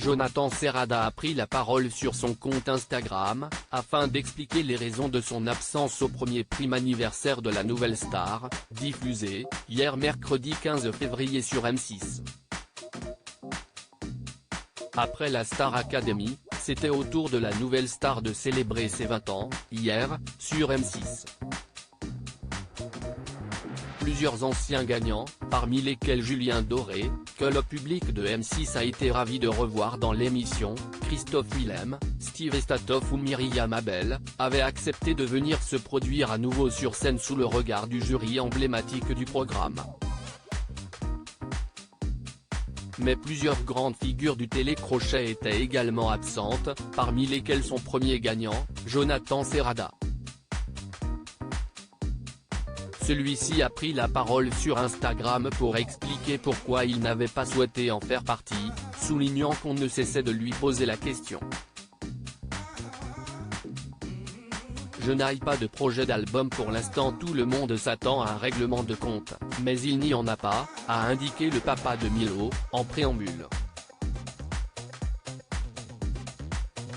Jonathan Serrada a pris la parole sur son compte Instagram, afin d'expliquer les raisons de son absence au premier prime anniversaire de la nouvelle star, diffusé, hier mercredi 15 février sur M6. Après la Star Academy, c'était au tour de la nouvelle star de célébrer ses 20 ans, hier, sur M6. Plusieurs anciens gagnants, parmi lesquels Julien Doré, que le public de M6 a été ravi de revoir dans l'émission, Christophe Willem, Steve Estatoff ou Myriam Abel, avaient accepté de venir se produire à nouveau sur scène sous le regard du jury emblématique du programme. Mais plusieurs grandes figures du télécrochet étaient également absentes, parmi lesquelles son premier gagnant, Jonathan Serrada. Celui-ci a pris la parole sur Instagram pour expliquer pourquoi il n'avait pas souhaité en faire partie, soulignant qu'on ne cessait de lui poser la question. Je n'ai pas de projet d'album pour l'instant, tout le monde s'attend à un règlement de compte, mais il n'y en a pas, a indiqué le papa de Milo, en préambule.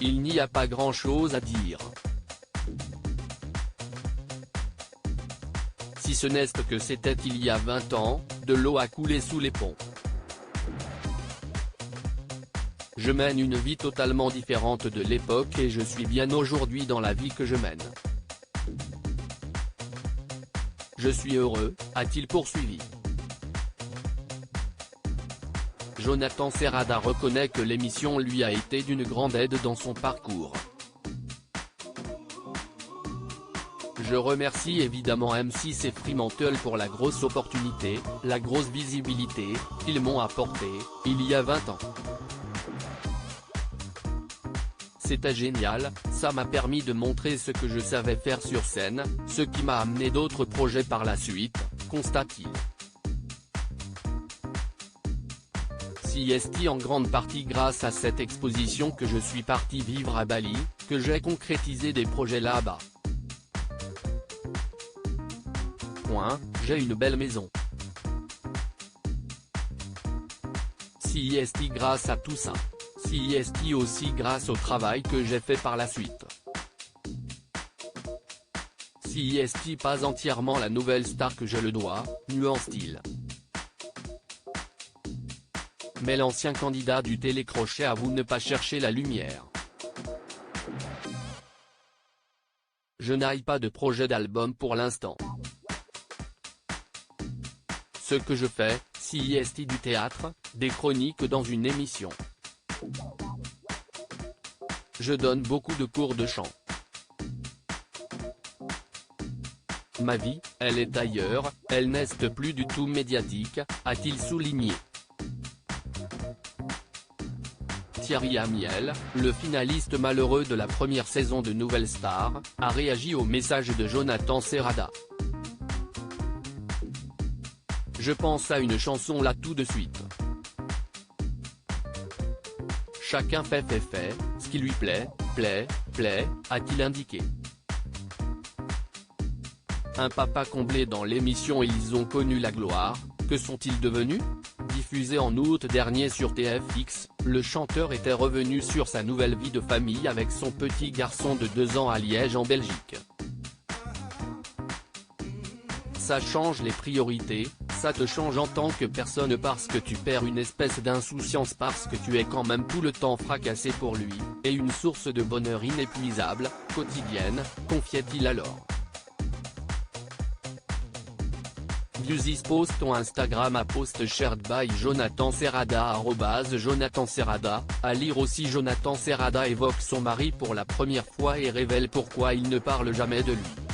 Il n'y a pas grand-chose à dire. Si ce n'est que c'était il y a 20 ans, de l'eau a coulé sous les ponts. Je mène une vie totalement différente de l'époque et je suis bien aujourd'hui dans la vie que je mène. Je suis heureux, a-t-il poursuivi. Jonathan Serrada reconnaît que l'émission lui a été d'une grande aide dans son parcours. Je remercie évidemment M6 et Fremantle pour la grosse opportunité, la grosse visibilité, qu'ils m'ont apporté, il y a 20 ans. C'était génial, ça m'a permis de montrer ce que je savais faire sur scène, ce qui m'a amené d'autres projets par la suite, constate-t-il. C'est en grande partie grâce à cette exposition que je suis parti vivre à Bali, que j'ai concrétisé des projets là-bas. J'ai une belle maison. C'est grâce à tout ça. C'est aussi grâce au travail que j'ai fait par la suite. C'est pas entièrement la nouvelle star que je le dois, nuance-t-il. Mais l'ancien candidat du télécrochet avoue ne pas chercher la lumière. Je n'ai pas de projet d'album pour l'instant. Ce que je fais, c'est du théâtre, des chroniques dans une émission. Je donne beaucoup de cours de chant. Ma vie, elle est ailleurs, elle n'est plus du tout médiatique, a-t-il souligné. Thierry Amiel, le finaliste malheureux de la première saison de Nouvelle Star, a réagi au message de Jonathan Serrada. Je pense à une chanson là tout de suite. Chacun fait, ce qui lui plaît, a-t-il indiqué. Un papa comblé dans l'émission Ils ont connu la gloire, que sont-ils devenus? Diffusé en août dernier sur TFX, le chanteur était revenu sur sa nouvelle vie de famille avec son petit garçon de 2 ans à Liège en Belgique. Ça change les priorités, ça te change en tant que personne parce que tu perds une espèce d'insouciance parce que tu es quand même tout le temps fracassé pour lui, et une source de bonheur inépuisable, quotidienne, confiait-il alors. Views is post on Instagram à post shared by Jonathan Serrada @Jonathan Serrada, à lire aussi Jonathan Serrada évoque son mari pour la première fois et révèle pourquoi il ne parle jamais de lui.